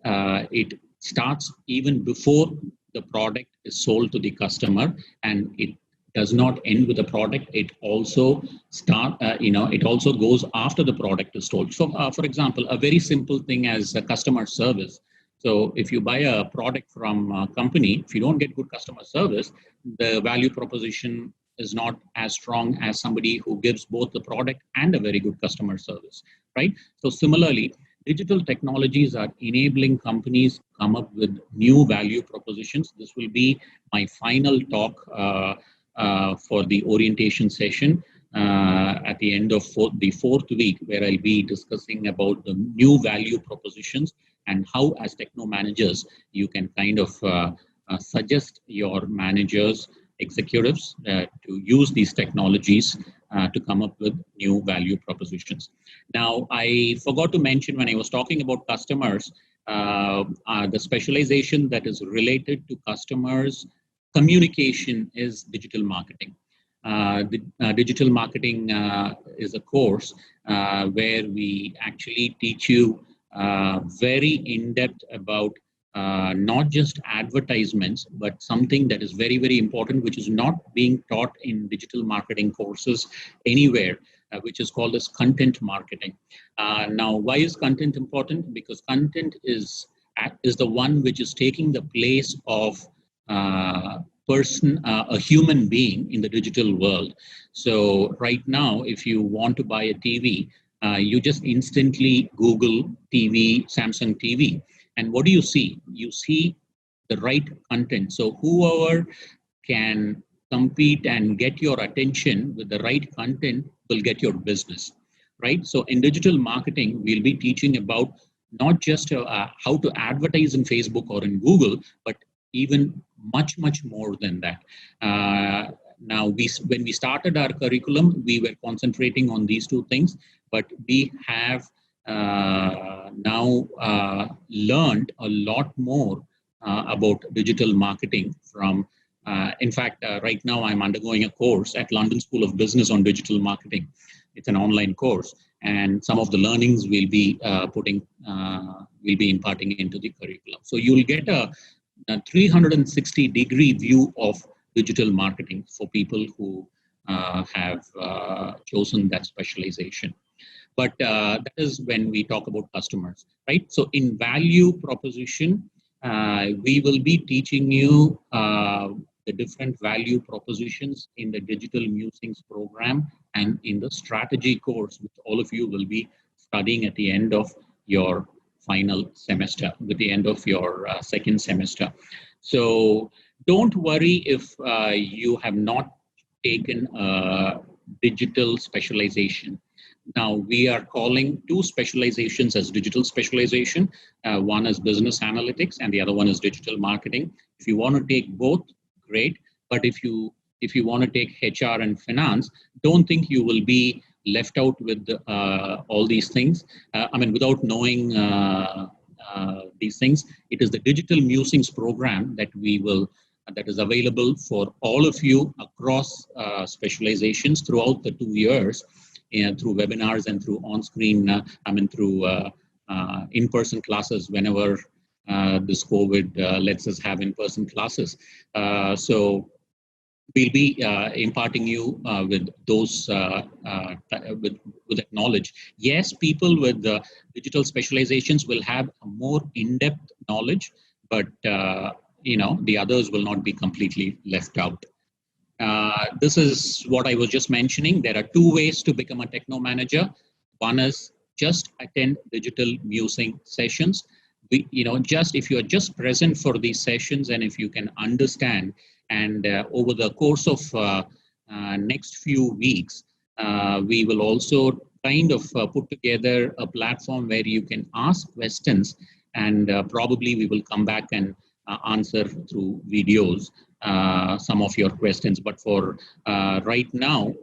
It starts even before the product is sold to the customer, and it does not end with the product. It also it also goes after the product is sold. So, for example, a very simple thing as a customer service. So if you buy a product from a company, if you don't get good customer service, the value proposition is not as strong as somebody who gives both the product and a very good customer service, right? So similarly, digital technologies are enabling companies to come up with new value propositions. This will be my final talk for the orientation session at the end of the fourth week, where I'll be discussing about the new value propositions and how, as techno managers, you can kind of suggest your managers, executives to use these technologies to come up with new value propositions. Now, I forgot to mention when I was talking about customers, the specialization that is related to customers communication is digital marketing. Digital marketing is a course where we actually teach you very in-depth about not just advertisements, but something that is very, very important, which is not being taught in digital marketing courses anywhere, which is called as content marketing. Now, why is content important? Because content is the one which is taking the place of a human being in the digital world. So right now, if you want to buy a TV, you just instantly Google TV, Samsung TV. And what do you see? You see the right content. So whoever can compete and get your attention with the right content will get your business, right? So in digital marketing, we'll be teaching about not just how to advertise in Facebook or in Google, but even much, much more than that. Now, when we started our curriculum, we were concentrating on these two things, but we have now learned a lot more about digital marketing from, in fact, right now I'm undergoing a course at London School of Business on digital marketing. It's an online course, and some of the learnings we'll be imparting into the curriculum. So you'll get a 360-degree view of digital marketing for people who have chosen that specialization. But that is when we talk about customers, right? So in value proposition, we will be teaching you the different value propositions in the digital musings program and in the strategy course, which all of you will be studying at the end of your final semester, with the end of your second semester. So don't worry if you have not taken a digital specialization. Now, we are calling two specializations as digital specialization. One is business analytics and the other one is digital marketing. If you want to take both, great. But if you want to take HR and finance, don't think you will be left out with all these things. Without knowing these things, it is the digital musings program that that is available for all of you across specializations throughout the 2 years, through webinars and through on-screen, through in-person classes whenever this COVID lets us have in-person classes. So we'll be imparting you with those with that knowledge. Yes, people with digital specializations will have a more in-depth knowledge, but the others will not be completely left out. This is what I was just mentioning. There are two ways to become a techno manager. One is just attend digital musing sessions. If you are just present for these sessions, and if you can understand, and over the course of next few weeks, we will also kind of put together a platform where you can ask questions, and probably we will come back and answer through videos some of your questions. But for right now,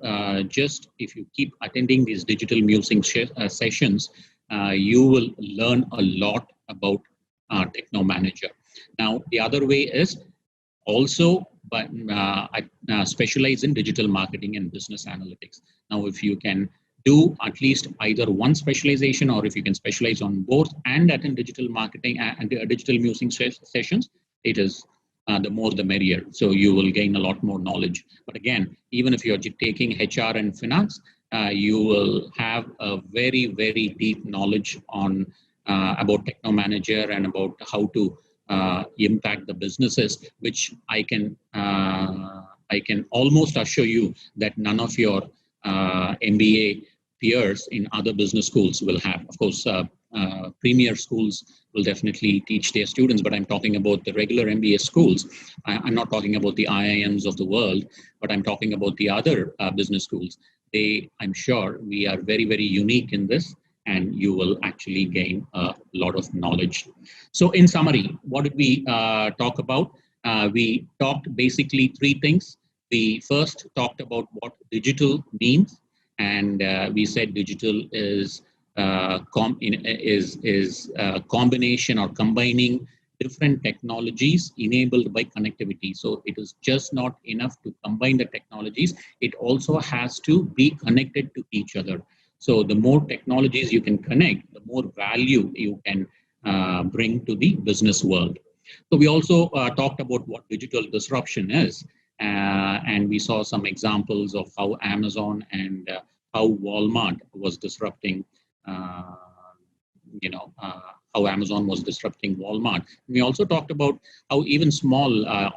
just if you keep attending these digital musing sessions, you will learn a lot about Techno Manager. Now, the other way is also specialize in digital marketing and business analytics. Now, if you can do at least either one specialization, or if you can specialize on both and attend digital marketing and digital musing sessions, it is the more the merrier. So you will gain a lot more knowledge. But again, even if you're taking HR and finance, you will have a very, very deep knowledge on about Techno Manager and about how to impact the businesses, which I can almost assure you that none of your MBA peers in other business schools will have. Of course, premier schools will definitely teach their students, but I'm talking about the regular MBA schools. I'm not talking about the IIMs of the world, but I'm talking about the other business schools. I'm sure we are very, very unique in this, and you will actually gain a lot of knowledge. So in summary, what did we talk about? We talked basically three things. We first talked about what digital means, and we said digital is combination or combining different technologies enabled by connectivity. So it is just not enough to combine the technologies. It also has to be connected to each other. So the more technologies you can connect, the more value you can bring to the business world. So we also talked about what digital disruption is, and we saw some examples of how Amazon and how Walmart was disrupting, uh, how Amazon was disrupting Walmart. We also talked about how even small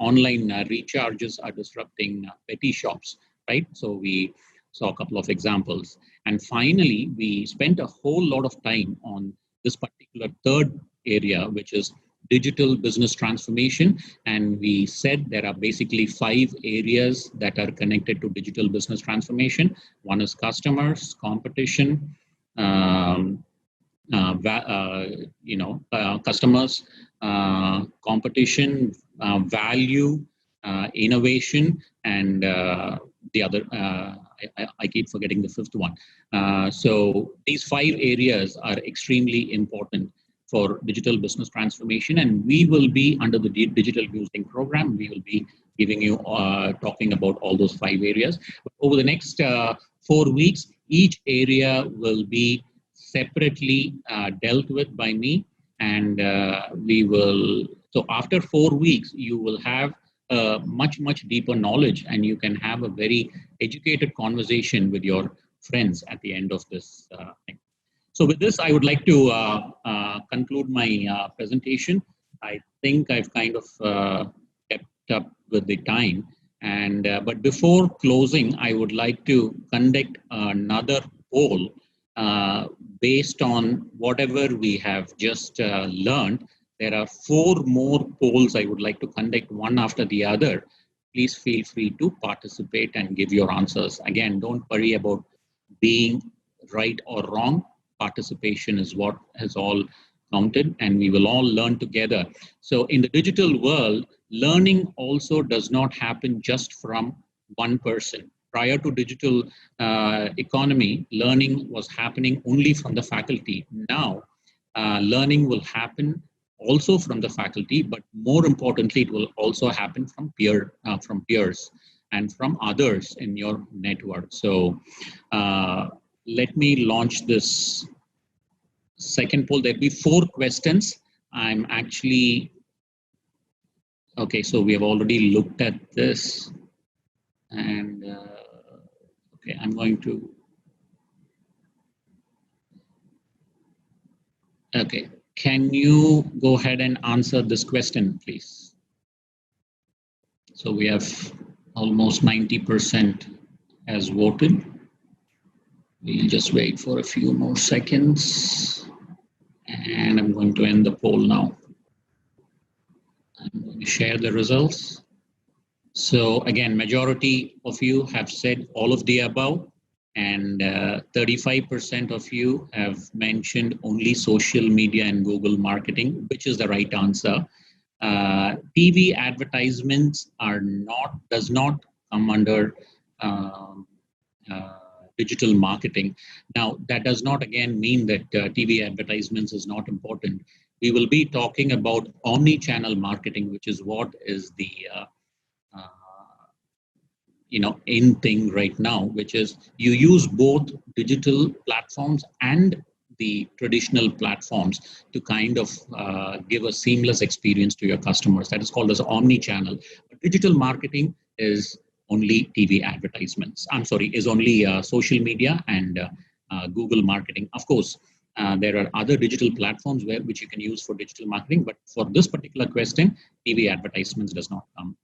online recharges are disrupting petty shops, right? So we saw a couple of examples. And finally, we spent a whole lot of time on this particular third area, which is digital business transformation. And we said there are basically 5 areas that are connected to digital business transformation. One is customers, competition, um, customers, competition, value, innovation, and the other. I keep forgetting the fifth one. So these 5 areas are extremely important for digital business transformation, and we will be under the digital boosting program. We will be giving you talking about all those 5 areas over the next 4 weeks. Each area will be separately dealt with by me, and we will. So after 4 weeks, you will have much deeper knowledge, and you can have a very educated conversation with your friends at the end of this thing. So with this, I would like to conclude my presentation. I think I've kind of kept up with the time. And but before closing, I would like to conduct another poll uh, based on whatever we have just learned. There are 4 more polls I would like to conduct one after the other. Please feel free to participate and give your answers. Again, don't worry about being right or wrong. Participation is what has all counted, and we will all learn together. So in the digital world, learning also does not happen just from one person. Prior to digital economy, learning was happening only from the faculty. Now, learning will happen also from the faculty, but more importantly, it will also happen from peers and from others in your network. So let me launch this second poll. There'll be 4 questions. I'm actually, okay, so we have already looked at this. And okay, I'm going to, okay. Can you go ahead and answer this question, please? So we have almost 90% has voted. We'll just wait for a few more seconds. And I'm going to end the poll now. I'm going to share the results. So again, majority of you have said all of the above, and 35% of you have mentioned only social media and Google marketing, which is the right answer. TV advertisements does not come under um, uh, digital marketing. Now, that does not again mean that TV advertisements is not important. We will be talking about omni-channel marketing, which is what is the uh, in thing right now, which is you use both digital platforms and the traditional platforms to kind of give a seamless experience to your customers. That is called as omni-channel. But digital marketing is only TV advertisements. I'm sorry, is only social media and Google marketing. Of course, there are other digital platforms which you can use for digital marketing, but for this particular question, TV advertisements does not come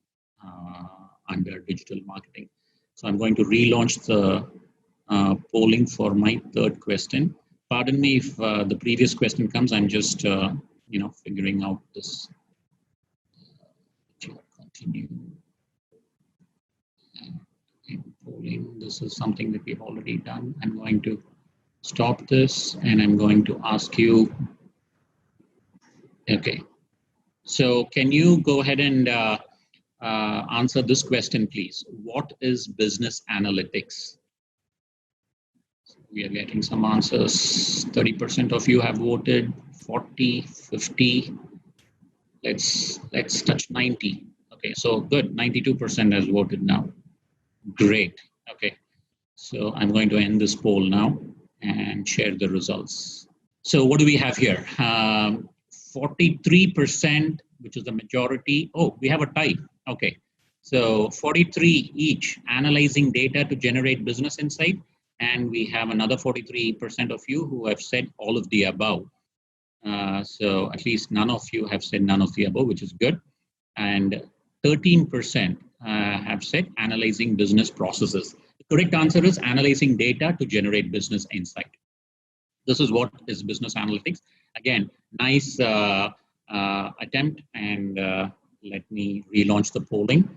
under digital marketing. So I'm going to relaunch the polling for my third question. Pardon me if the previous question comes. I'm just figuring out this. Continue. Polling. This is something that we've already done. I'm going to stop this and I'm going to ask you, okay. So can you go ahead and answer this question, please? What is business analytics? We are getting some answers. 30% of you have voted, 40, 50. Let's touch 90. Okay, so good. 92% has voted now. Great. Okay, so I'm going to end this poll now and share the results. So what do we have here? 43%, which is the majority. Oh, we have a tie. Okay. So 43 each analyzing data to generate business insight. And we have another 43% of you who have said all of the above. So at least none of you have said none of the above, which is good. And 13% have said analyzing business processes. The correct answer is analyzing data to generate business insight. This is what is business analytics. Again, nice attempt, and let me relaunch the polling.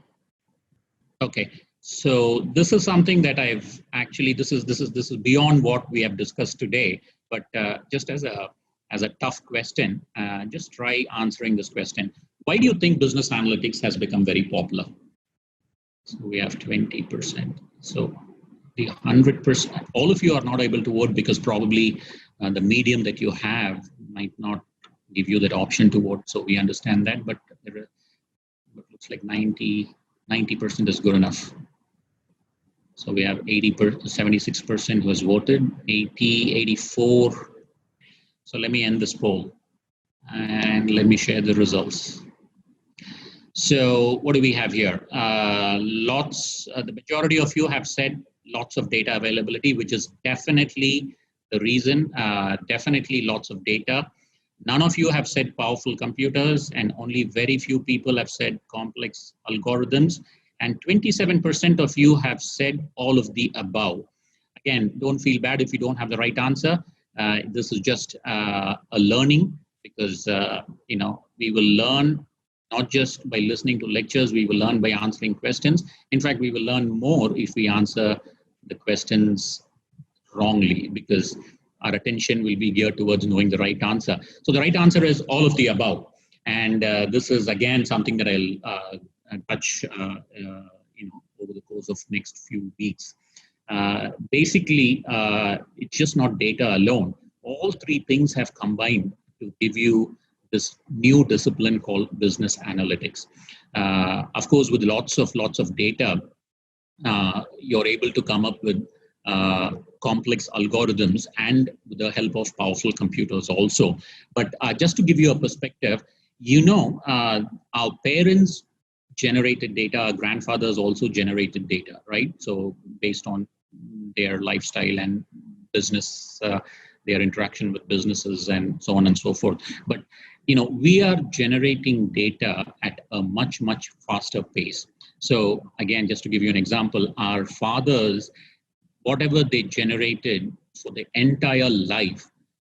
Okay, so this is something that I've actually this is beyond what we have discussed today. But just as a tough question, just try answering this question. Why do you think business analytics has become very popular? So we have 20%. So the 100%, all of you are not able to vote because probably the medium that you have might not give you that option to vote. So we understand that, but it looks like 90% is good enough. So we have 76% who has voted, 80, 84. So let me end this poll and let me share the results. So what do we have here? The majority of you have said lots of data availability, which is definitely the reason, definitely lots of data. None of you have said powerful computers, and only very few people have said complex algorithms. And 27% of you have said all of the above. Again, don't feel bad if you don't have the right answer. This is just a learning, because we will learn not just by listening to lectures, we will learn by answering questions. In fact, we will learn more if we answer the questions wrongly, because our attention will be geared towards knowing the right answer. So the right answer is all of the above. And this is, again, something that I'll touch over the course of next few weeks. Basically, it's just not data alone. All three things have combined to give you this new discipline called business analytics. Of course, with lots of data, you're able to come up with complex algorithms and with the help of powerful computers also. But just to give you a perspective, our parents generated data, our grandfathers also generated data, right? So based on their lifestyle and business, their interaction with businesses and so on and so forth. But we are generating data at a much faster pace. So again, just to give you an example, our fathers, whatever they generated for the entire life,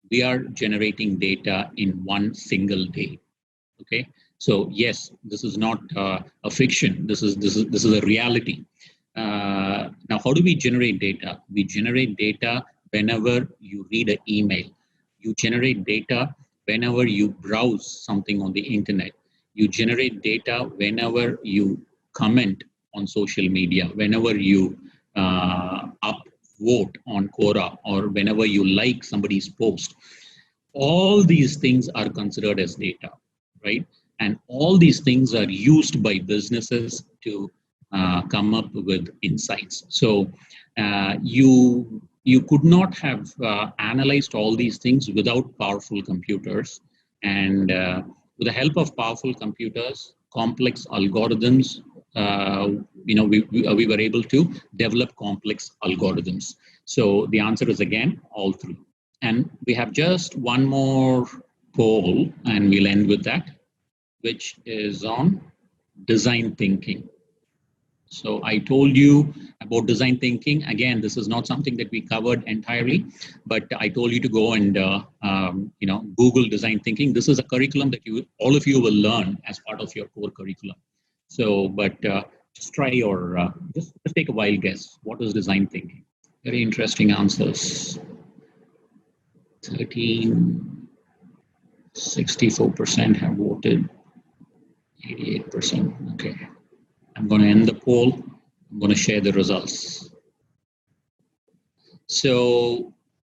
we are generating data in one single day. Okay, so yes, this is not a fiction. This is a reality. Now, how do we generate data? We generate data whenever you read an email. You generate data whenever you browse something on the internet. You generate data whenever you comment on social media, whenever you upvote on Quora, or whenever you like somebody's post. All these things are considered as data, right? And all these things are used by businesses to come up with insights. So you could not have analyzed all these things without powerful computers. And with the help of powerful computers, complex algorithms, we were able to develop complex algorithms. So the answer is, again, all three. And we have just one more poll, and we'll end with that, which is on design thinking. So I told you about design thinking. Again, this is not something that we covered entirely, but I told you to go and Google design thinking. This is a curriculum that all of you will learn as part of your core curriculum. So, but just try just take a wild guess. What is design thinking? Very interesting answers. 13, 64% have voted, 88%. Okay. I'm going to end the poll. I'm going to share the results. So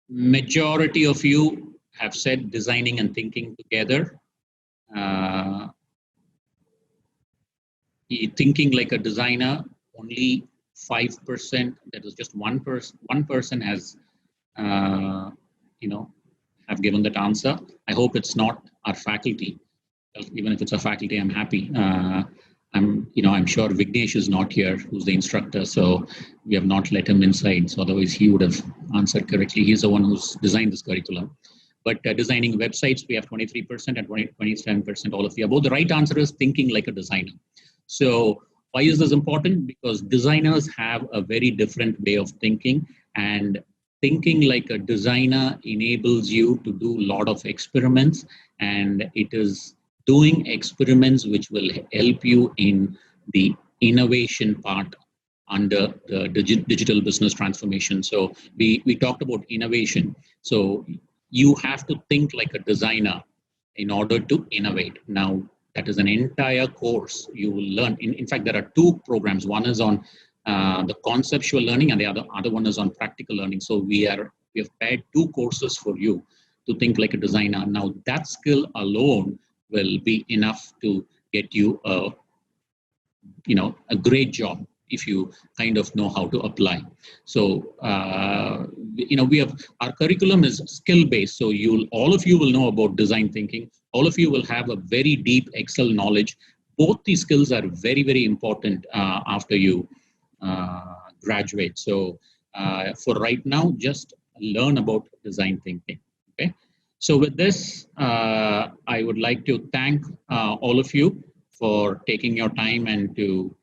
majority of you have said designing and thinking together. Thinking like a designer, only 5%. That is just one person. One person has, have given that answer. I hope it's not our faculty. Even if it's a faculty, I'm happy. I'm sure Vignesh is not here, who's the instructor, so we have not let him inside. So otherwise, he would have answered correctly. He's the one who's designed this curriculum. But designing websites, we have 23% and 27%, all of the above. The right answer is thinking like a designer. So why is this important? Because designers have a very different way of thinking, and thinking like a designer enables you to do a lot of experiments, and it is doing experiments which will help you in the innovation part under the digital business transformation. So we talked about innovation. So you have to think like a designer in order to innovate. Now, that is an entire course you will learn. In fact, there are two programs. One is on the conceptual learning, and the other one is on practical learning. So we have paired two courses for you to think like a designer. Now, that skill alone will be enough to get you a great job if you kind of know how to apply. So, we have, our curriculum is skill-based. So all of you will know about design thinking. All of you will have a very deep Excel knowledge. Both these skills are very, very important after you graduate. So for right now, just learn about design thinking, okay? So with this, I would like to thank all of you for taking your time and to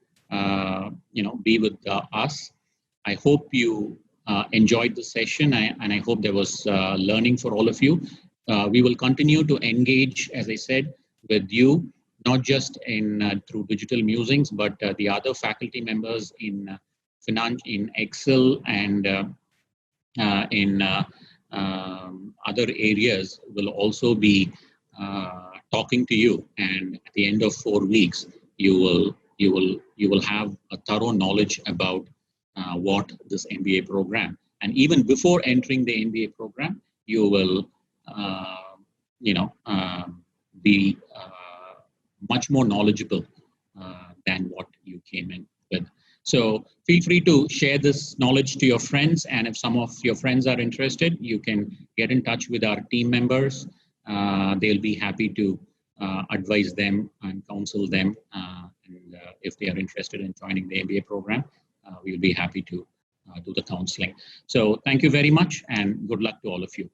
be with us. I hope you enjoyed the session, and I hope there was learning for all of you. We will continue to engage, as I said, with you, not just in through digital musings, but the other faculty members in finance, in Excel, and in other areas will also be talking to you. And at the end of 4 weeks, you will have a thorough knowledge about what this MBA program. And even before entering the MBA program, you will be much more knowledgeable than what you came in with. So feel free to share this knowledge to your friends, and if some of your friends are interested, you can get in touch with our team members. They'll be happy to advise them and counsel them, and if they are interested in joining the MBA program, we'll be happy to do the counseling. So thank you very much, and good luck to all of you.